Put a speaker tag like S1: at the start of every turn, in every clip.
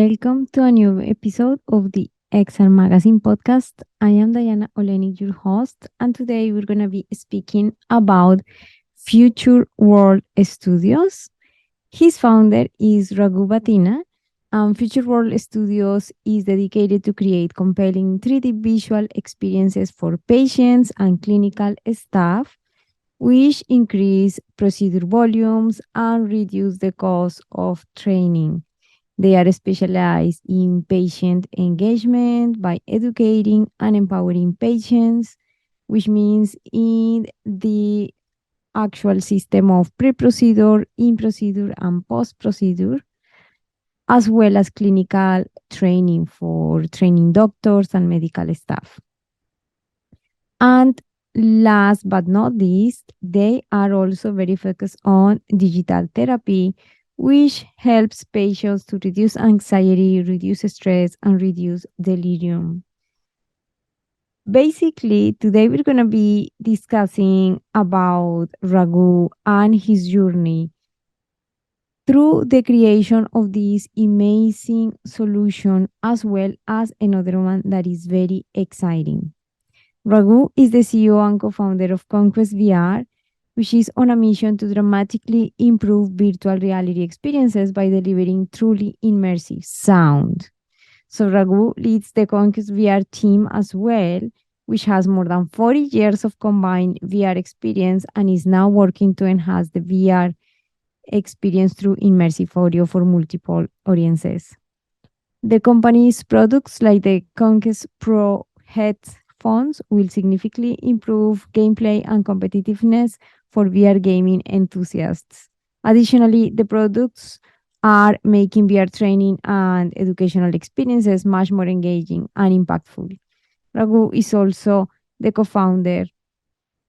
S1: Welcome to a new episode of the XR Magazine podcast. I am Diana Olenik, your host, and today we're going to be speaking about Future World Studios. His founder is Raghu Bathina, and Future World Studios is dedicated to create compelling 3D visual experiences for patients and clinical staff, which increase procedure volumes and reduce the cost of training. They are specialized in patient engagement by educating and empowering patients, which means in the actual system of pre-procedure, in-procedure, and post-procedure, as well as clinical training for training doctors and medical staff. And last but not least, they are also very focused on digital therapy, which helps patients to reduce anxiety, reduce stress, and reduce delirium. Basically, today we're going to be discussing about Raghu and his journey through the creation of this amazing solution, as well as another one that is very exciting. Raghu is the CEO and co-founder of Conquest VR, which is on a mission to dramatically improve virtual reality experiences by delivering truly immersive sound. So Raghu leads the Conquest VR team as well, which has more than 40 years of combined VR experience and is now working to enhance the VR experience through immersive audio for multiple audiences. The company's products like the Conquest Pro Headphones will significantly improve gameplay and competitiveness for VR gaming enthusiasts. Additionally, the products are making VR training and educational experiences much more engaging and impactful. Raghu is also the co-founder,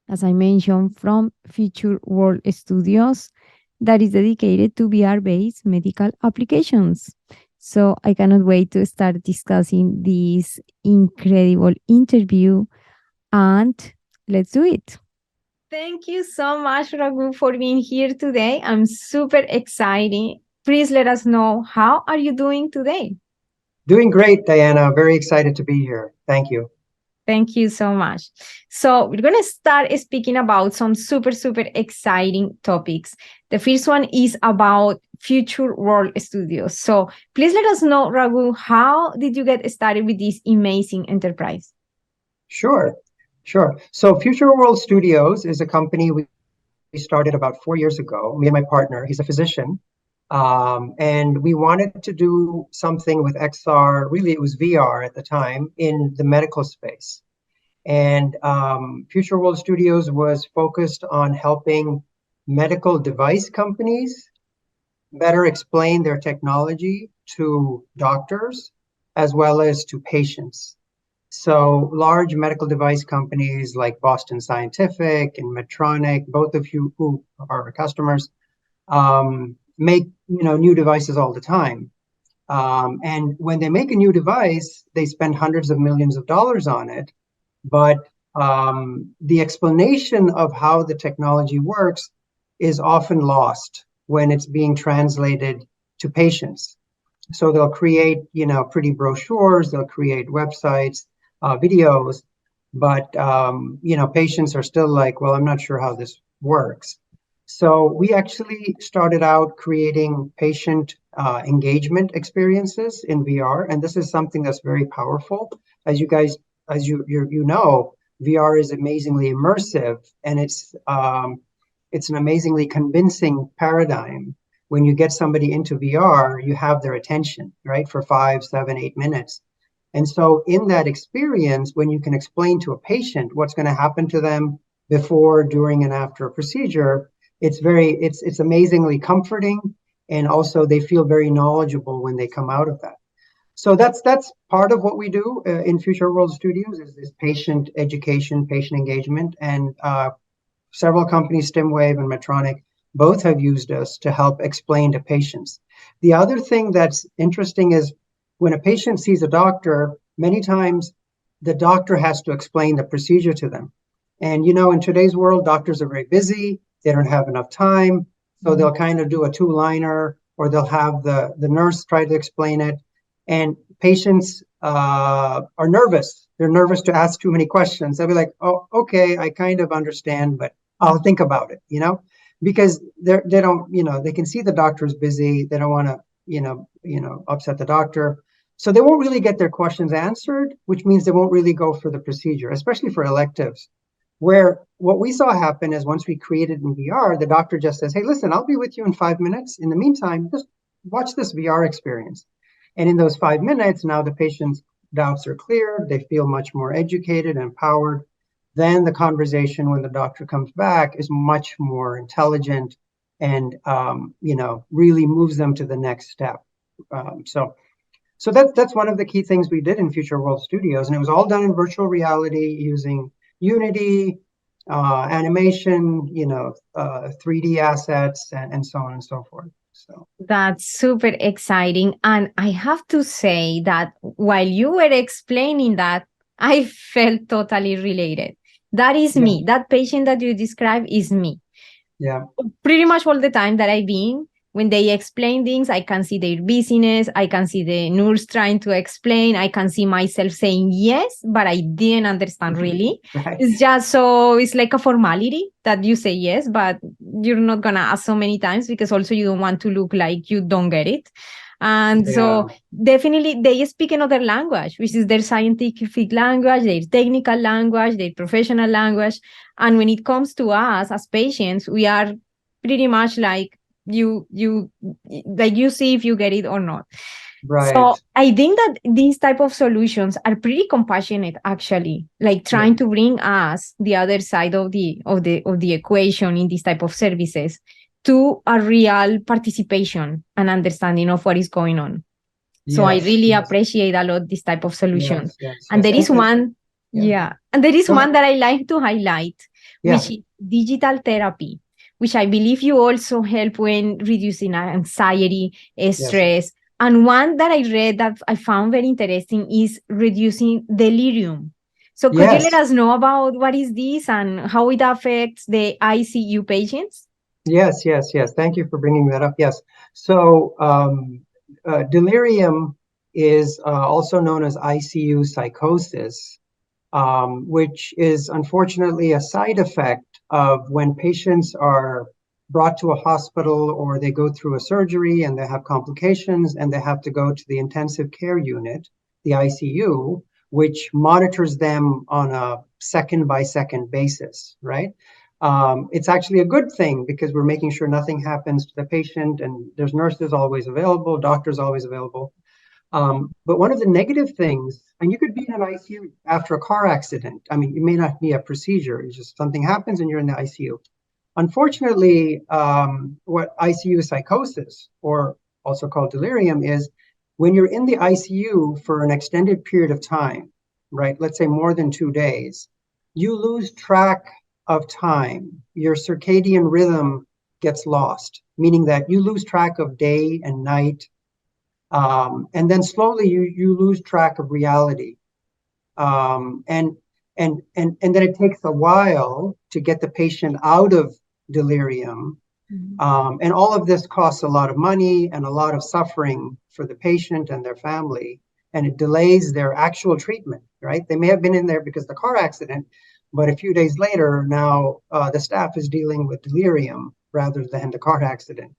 S1: as I mentioned, from Future World Studios that is dedicated to VR-based medical applications. So I cannot wait to start discussing this incredible interview, and let's do it. Thank you so much, Raghu, for being here today. I'm super excited. Please let us know, how are you doing today?
S2: Doing great, Diana. Very excited to be here. Thank you.
S1: Thank you so much. So we're going to start speaking about some super exciting topics. The first one is about Future World Studios. So please let us know, Raghu, how did you get started with this amazing enterprise?
S2: Sure. So Future World Studios is a company we started about 4 years ago. Me and my partner, he's a physician. And we wanted to do something with XR. Really, it was VR at the time in the medical space. And Future World Studios was focused on helping medical device companies better explain their technology to doctors as well as to patients. So large medical device companies like Boston Scientific and Medtronic, both of you who are our customers, make new devices all the time. And when they make a new device, they spend hundreds of millions of dollars on it. But the explanation of how the technology works is often lost when it's being translated to patients. So they'll create, pretty brochures, they'll create websites, videos, but, patients are still like, well, I'm not sure how this works. So we actually started out creating patient engagement experiences in VR, and this is something that's very powerful. As you guys, as you know, VR is amazingly immersive, and it's an amazingly convincing paradigm. When you get somebody into VR, you have their attention, right, for 5, 7, 8 minutes. And so in that experience, when you can explain to a patient what's going to happen to them before, during, and after a procedure, it's amazingly comforting, and also they feel very knowledgeable when they come out of that. So that's part of what we do in Future World Studios, is this patient education, patient engagement, and several companies, StimWave and Medtronic, both have used us to help explain to patients. The other thing that's interesting is when a patient sees a doctor, many times the doctor has to explain the procedure to them. And in today's world, doctors are very busy. They don't have enough time. So they'll kind of do a two-liner, or they'll have the nurse try to explain it. And patients are nervous. They're nervous to ask too many questions. They'll be like, "Oh, okay, I kind of understand, but I'll think about it," because they don't, they can see the doctor's busy. They don't want to, upset the doctor. So they won't really get their questions answered, which means they won't really go for the procedure, especially for electives. Where what we saw happen is once we created in VR, the doctor just says, "Hey, listen, I'll be with you in 5 minutes. In the meantime, just watch this VR experience." And in those 5 minutes, now the patient's doubts are clear. They feel much more educated and empowered. Then the conversation when the doctor comes back is much more intelligent and, really moves them to the next step. So that's one of the key things we did in Future World Studios. And it was all done in virtual reality using Unity, animation, 3D assets, and so on and so forth. So
S1: That's super exciting. And I have to say that while you were explaining that, I felt totally related. That is
S2: yeah,
S1: me. That patient that you describe is me.
S2: yeah,
S1: Pretty much all the time that I've been, when they explain things, I can see their busyness. I can see the nurse trying to explain. I can see myself saying yes, but I didn't understand really.
S2: right,
S1: It's just so, it's like a formality that you say yes, but you're not going to ask so many times because also you don't want to look like you don't get it. And
S2: yeah,
S1: so definitely they speak another language, which is their scientific language, their technical language, their professional language. And when it comes to us as patients, we are pretty much like you see if you get it or not.
S2: right,
S1: So I think that these type of solutions are pretty compassionate, actually, like
S2: yeah,
S1: trying to bring us the other side of the equation in these type of services to a real participation and understanding of what is going on. So I
S2: yes,
S1: really
S2: yes,
S1: appreciate a lot this type of solutions.
S2: yes, yes,
S1: And
S2: yes,
S1: there is one,
S2: yeah,
S1: yeah, and there is
S2: go ahead,
S1: one that I like to highlight,
S2: yeah,
S1: which is digital therapy, which I believe you also help when reducing anxiety,
S2: yes,
S1: stress. And one that I read that I found very interesting is reducing delirium. So could you let
S2: yes,
S1: us know about what is this and how it affects the ICU patients?
S2: yes, yes, yes. Thank you for bringing that up. Yes. So, delirium is also known as ICU psychosis, which is unfortunately a side effect of when patients are brought to a hospital or they go through a surgery and they have complications and they have to go to the intensive care unit, the ICU, which monitors them on a second by second basis, right? It's actually a good thing because we're making sure nothing happens to the patient and there's nurses always available, doctors always available. But one of the negative things, and you could be in an ICU after a car accident. I mean, it may not be a procedure, it's just something happens and you're in the ICU. Unfortunately, what ICU psychosis, or also called delirium, is when you're in the ICU for an extended period of time, right? Let's say more than 2 days, you lose track of time. Your circadian rhythm gets lost, meaning that you lose track of day and night, and then slowly you lose track of reality, and then it takes a while to get the patient out of delirium, and all of this costs a lot of money and a lot of suffering for the patient and their family, and it delays their actual treatment. Right? They may have been in there because of the car accident, but a few days later, now the staff is dealing with delirium rather than the car accident.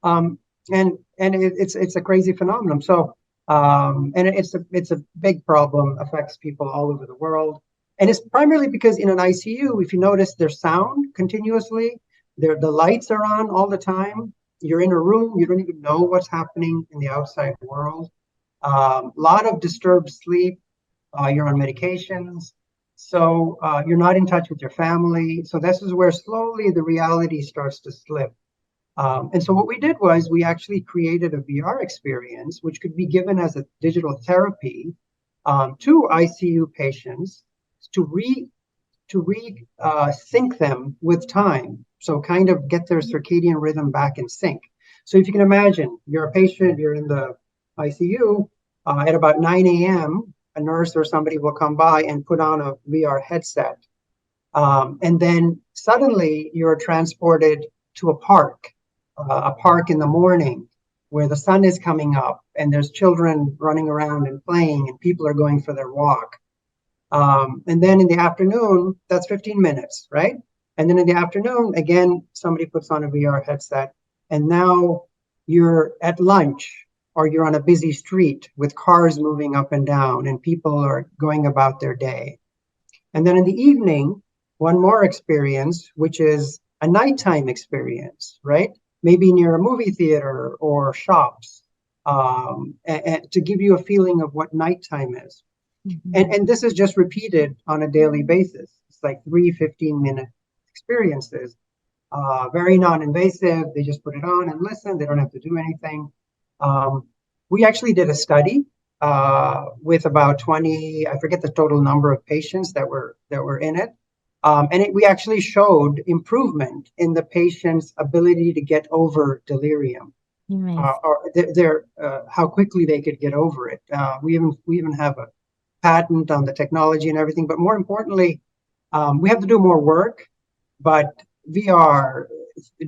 S2: Um, and it's a crazy phenomenon. So and it's a big problem, affects people all over the world, and it's primarily because in an ICU, if you notice, there's sound continuously. The lights are on all the time. You're in a room, you don't even know what's happening in the outside world. A lot of disturbed sleep. You're on medications, so you're not in touch with your family. So this is where slowly the reality starts to slip. And so what we did was we actually created a VR experience, which could be given as a digital therapy to ICU patients to sync them with time. So kind of get their circadian rhythm back in sync. So if you can imagine, you're a patient, you're in the ICU, at about 9 a.m., a nurse or somebody will come by and put on a VR headset. And then suddenly you're transported to a park in the morning where the sun is coming up and there's children running around and playing and people are going for their walk. And then in the afternoon, that's 15 minutes, right? And then in the afternoon, again, somebody puts on a VR headset and now you're at lunch or you're on a busy street with cars moving up and down and people are going about their day. And then in the evening, one more experience, which is a nighttime experience, right? Maybe near a movie theater or shops, and to give you a feeling of what nighttime is. And this is just repeated on a daily basis. It's like 3 15-minute experiences, very non-invasive. They just put it on and listen. They don't have to do anything. We actually did a study with about 20, I forget the total number of patients that were in it. We actually showed improvement in the patient's ability to get over delirium, or how quickly they could get over it. We even have a patent on the technology and everything, but more importantly, we have to do more work. But VR,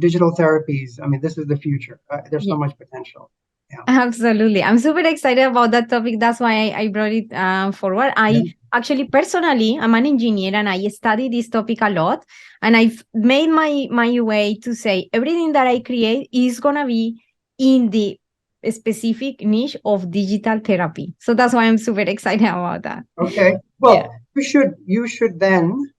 S2: digital therapies, I mean, this is the future. There's so much potential. Yeah.
S1: Absolutely. I'm super excited about that topic. That's why I brought it forward. Actually, personally, I'm an engineer and I study this topic a lot. And I've made my way to say everything that I create is going to be in the specific niche of digital therapy. So that's why I'm super excited about that.
S2: Okay. Well, you should then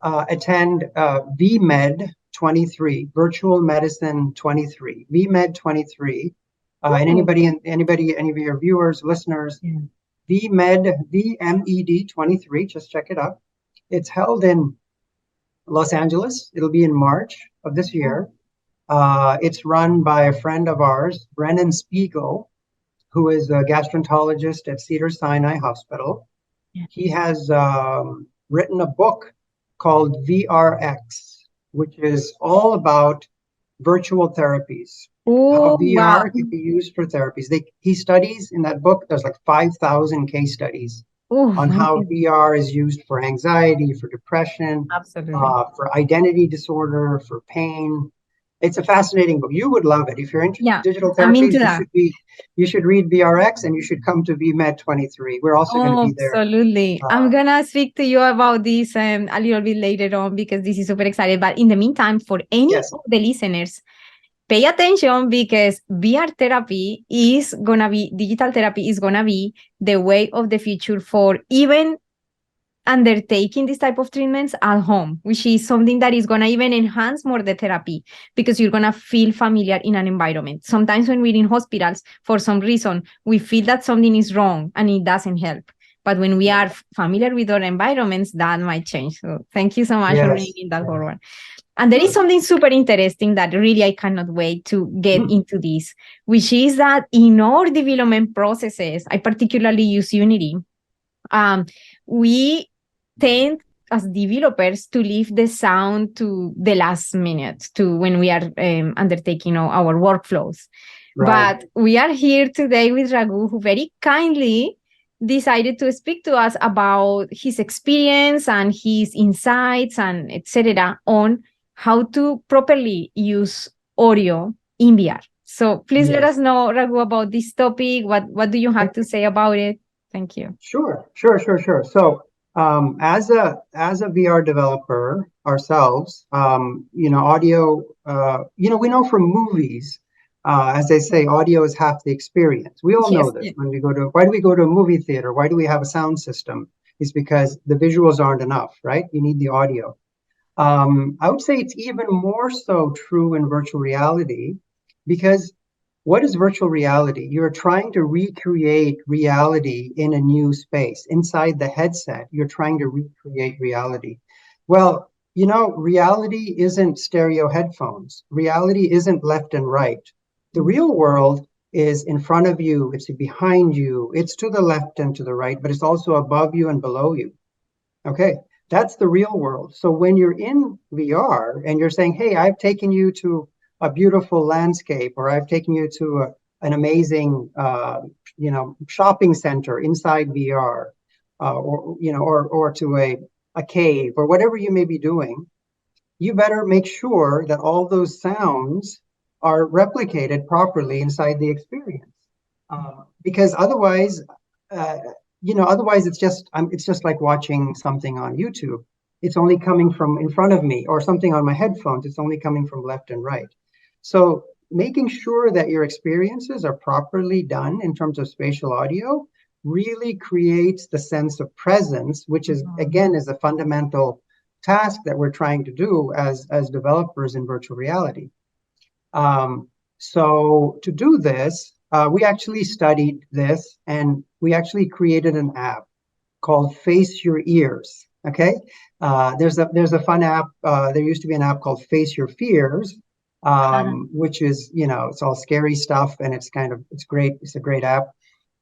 S2: attend VMed 23, Virtual Medicine 23, VMed 23. And any of your viewers, listeners, VMed 23, just check it out. It's held in Los Angeles. It'll be in March of this year. It's run by a friend of ours, Brennan Spiegel, who is a gastroenterologist at Cedars-Sinai Hospital. He has written a book called VRX, which is all about virtual therapies. How VR can be used for therapies. He studies in that book, there's like 5,000 case studies on how VR is used for anxiety, for depression, for identity disorder, for pain. It's a fascinating book. You would love it. If you're interested in digital therapies, you should read VRX and you should come to VMed 23. We're also going to be there.
S1: Absolutely. I'm going to speak to you about this a little bit later on because this is super exciting. But in the meantime, for any of the listeners, pay attention because VR therapy is going to be, digital therapy is going to be the way of the future for even undertaking this type of treatments at home, which is something that is going to even enhance more the therapy because you're going to feel familiar in an environment. Sometimes when we're in hospitals, for some reason, we feel that something is wrong and it doesn't help. But when we are familiar with our environments, that might change. So thank you so much for bringing that forward. And there is something super interesting that really I cannot wait to get into this, which is that in our development processes, I particularly use Unity. We tend as developers to leave the sound to the last minute, to when we are undertaking our workflows. But we are here today with Raghu, who very kindly decided to speak to us about his experience and his insights and etc. on how to properly use audio in VR. So please let us know, Raghu, about this topic. What do you have to say about it? Thank you.
S2: Sure. So as a VR developer ourselves, audio, we know from movies, as they say, audio is half the experience. We all know this. When we why do we go to a movie theater? Why do we have a sound system? It's because the visuals aren't enough, right? You need the audio. I would say it's even more so true in virtual reality, because what is virtual reality? You're trying to recreate reality in a new space. Inside the headset, you're trying to recreate reality. Well, reality isn't stereo headphones. Reality isn't left and right. The real world is in front of you, it's behind you, it's to the left and to the right, but it's also above you and below you. Okay, that's the real world. So when you're in VR and you're saying, hey, I've taken you to a beautiful landscape, or I've taken you to an amazing, shopping center inside VR, or to a cave, or whatever you may be doing, you better make sure that all those sounds are replicated properly inside the experience. Because otherwise, otherwise it's just like watching something on YouTube. It's only coming from in front of me, or something on my headphones. It's only coming from left and right. So making sure that your experiences are properly done in terms of spatial audio really creates the sense of presence, which is, again, is a fundamental task that we're trying to do as developers in virtual reality. So to do this, we actually studied this, and we actually created an app called Face Your Ears. Okay, there's a fun app. There used to be an app called Face Your Fears, which is, it's all scary stuff, and it's great. It's a great app.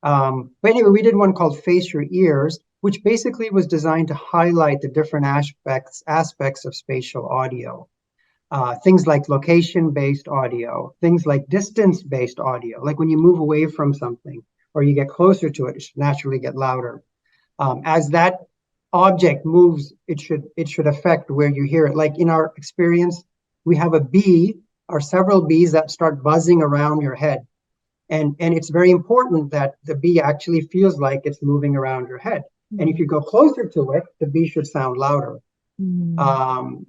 S2: But anyway, we did one called Face Your Ears, which basically was designed to highlight the different aspects of spatial audio. Things like location-based audio, things like distance-based audio, like when you move away from something or you get closer to it, it should naturally get louder. As that object moves, it should affect where you hear it. Like in our experience, we have a bee or several bees that start buzzing around your head. And it's very important that the bee actually feels like it's moving around your head. Mm-hmm. And if you go closer to it, the bee should sound louder. Mm-hmm.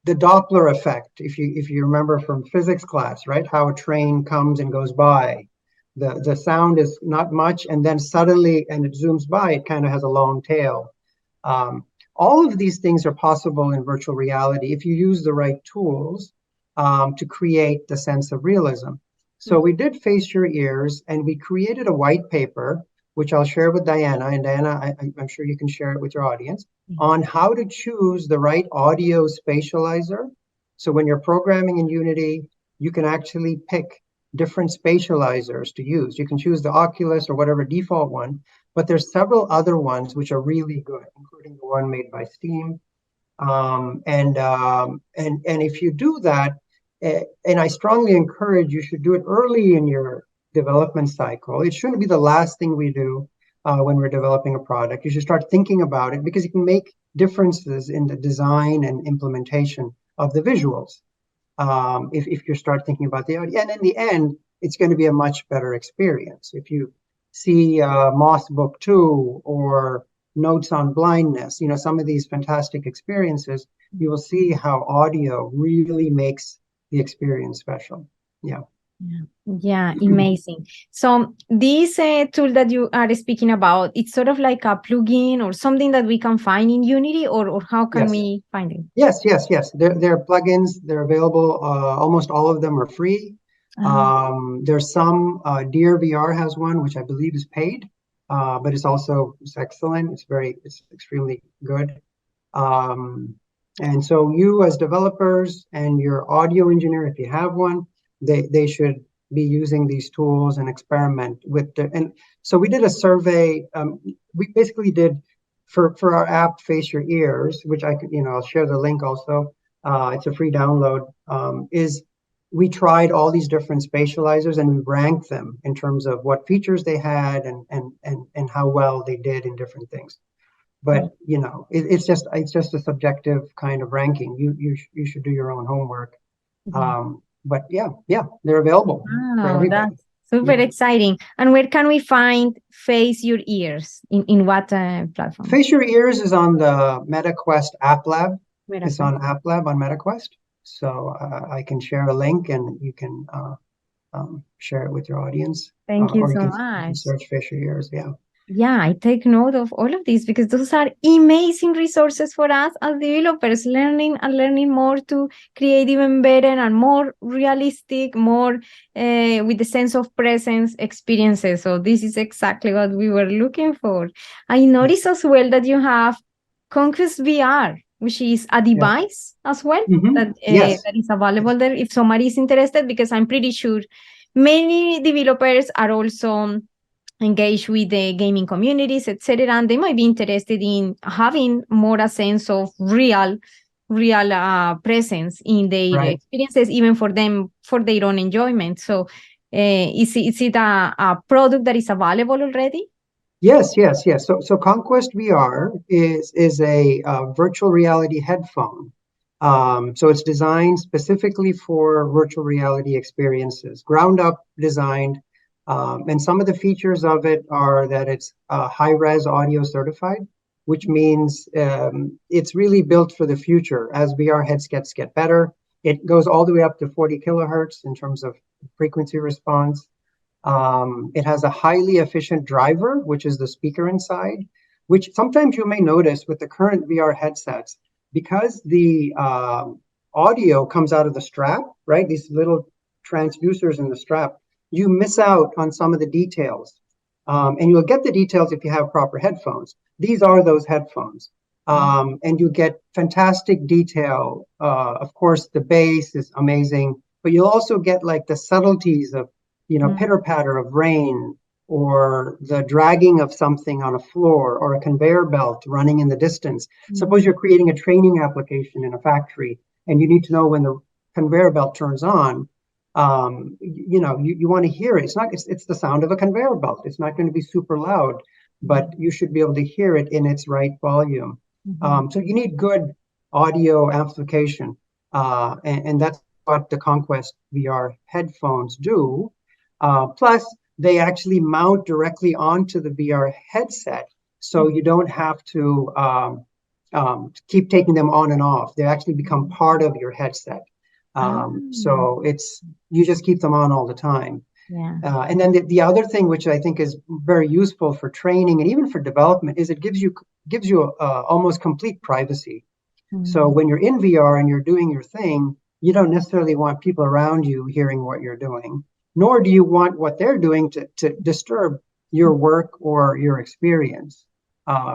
S2: The Doppler effect, if you remember from physics class, right? How a train comes and goes by. The sound is not much, and then suddenly, and it zooms by, it kind of has a long tail. All of these things are possible in virtual reality if you use the right tools to create the sense of realism. So we did Face Your Ears, and we created a white paper, which I'll share with Diana. And Diana, I'm sure you can share it with your audience, on how to choose the right audio spatializer. So when you're programming in Unity, you can actually pick different spatializers to use. You can choose the Oculus or whatever default one, but there's several other ones which are really good, including the one made by Steam. And if you do that, and I strongly encourage you should do it early in your development cycle. It shouldn't be the last thing we do when we're developing a product. You should start thinking about it, because it can make differences in the design and implementation of the visuals. If you start thinking about the audio, and in the end, it's going to be a much better experience. If you see Moss Book 2 or Notes on Blindness, some of these fantastic experiences, you will see how audio really makes the experience special.
S1: Yeah, amazing. So this tool that you are speaking about, it's sort of like a plugin or something that we can find in Unity, or how can we find it?
S2: Yes. They're plugins. They're available. Almost all of them are free. There's some, Deer VR has one, which I believe is paid, but it's excellent. It's extremely good. And so you as developers and your audio engineer, if you have one, they should be using these tools and experiment with and so we did a survey. We basically did for our app Face Your Ears, which I'll share the link also. It's a free download. Is we tried all these different spatializers, and we ranked them in terms of what features they had and how well they did in different things. But it's just a subjective kind of ranking. You should do your own homework. But yeah, they're available for everybody.
S1: That's super exciting. And where can we find Face Your Ears? In what platform?
S2: Face Your Ears is on the MetaQuest App Lab. It's on App Lab on MetaQuest. So I can share a link, and you can share it with your audience.
S1: Thank you so much.
S2: You can search Face Your Ears.
S1: Yeah, I take note of all of these, because those are amazing resources for us as developers, learning more to create even better and more realistic, more with the sense of presence experiences. So this is exactly what we were looking for. I noticed as well that you have Conquest VR, which is a device as well, that is available there if somebody is interested, because I'm pretty sure many developers are also engage with the gaming communities, etc., and they might be interested in having more a sense of real presence in their experiences, even for them, for their own enjoyment. So is it a product that is available already?
S2: Yes. So Conquest VR is a virtual reality headphone. So it's designed specifically for virtual reality experiences, ground up designed. And some of the features of it are that it's high-res audio certified, which means it's really built for the future. As VR headsets get better, it goes all the way up to 40 kilohertz in terms of frequency response. It has a highly efficient driver, which is the speaker inside, which sometimes you may notice with the current VR headsets, because the audio comes out of the strap, right? These little transducers in the strap, you miss out on some of the details. And you'll get the details if you have proper headphones. These are those headphones. And you get fantastic detail. Of course, the bass is amazing, but you'll also get like the subtleties of, pitter patter of rain, or the dragging of something on a floor, or a conveyor belt running in the distance. Suppose you're creating a training application in a factory and you need to know when the conveyor belt turns on. You want to hear it. It's the sound of a conveyor belt. It's not going to be super loud, but you should be able to hear it in its right volume. So you need good audio amplification, and that's what the Conquest VR headphones do. Plus, they actually mount directly onto the VR headset, so you don't have to keep taking them on and off. They actually become part of your headset. So you just keep them on all the time.
S1: Yeah.
S2: And then the other thing, which I think is very useful for training and even for development, is it gives you almost complete privacy. So when you're in VR and you're doing your thing, you don't necessarily want people around you hearing what you're doing, nor do you want what they're doing to disturb your work or your experience,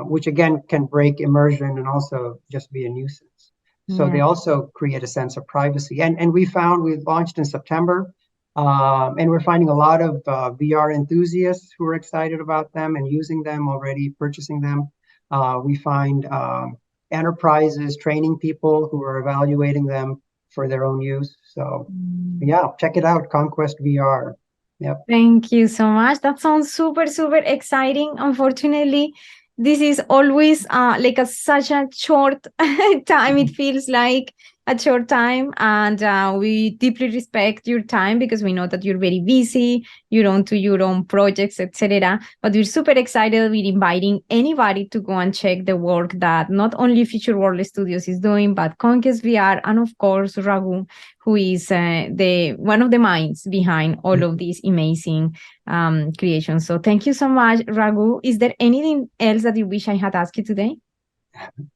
S2: which again can break immersion and also just be a nuisance. So they also create a sense of privacy. And we launched in September, and we're finding a lot of VR enthusiasts who are excited about them and using them already, purchasing them. We find enterprises training people who are evaluating them for their own use. So yeah, check it out, Conquest VR. Yep.
S1: Thank you so much. That sounds super, super exciting. Unfortunately, this is always like such a short time. It feels like a short time. And we deeply respect your time because we know that you're very busy, you're on to your own projects, etc. But we're super excited. We're inviting anybody to go and check the work that not only Future World Studios is doing, but Conquest VR, and of course, Raghu, who is the one of the minds behind all of these amazing creations. So thank you so much, Raghu. Is there anything else that you wish I had asked you today?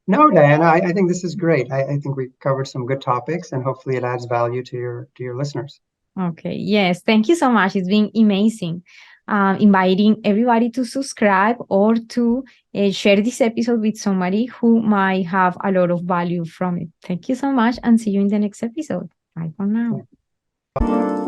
S2: No, Diana, I think this is great. I think we covered some good topics, and hopefully it adds value to your listeners.
S1: Okay, yes, thank you so much. It's been amazing. Inviting everybody to subscribe or to share this episode with somebody who might have a lot of value from it. Thank you so much, and see you in the next episode. Bye for now.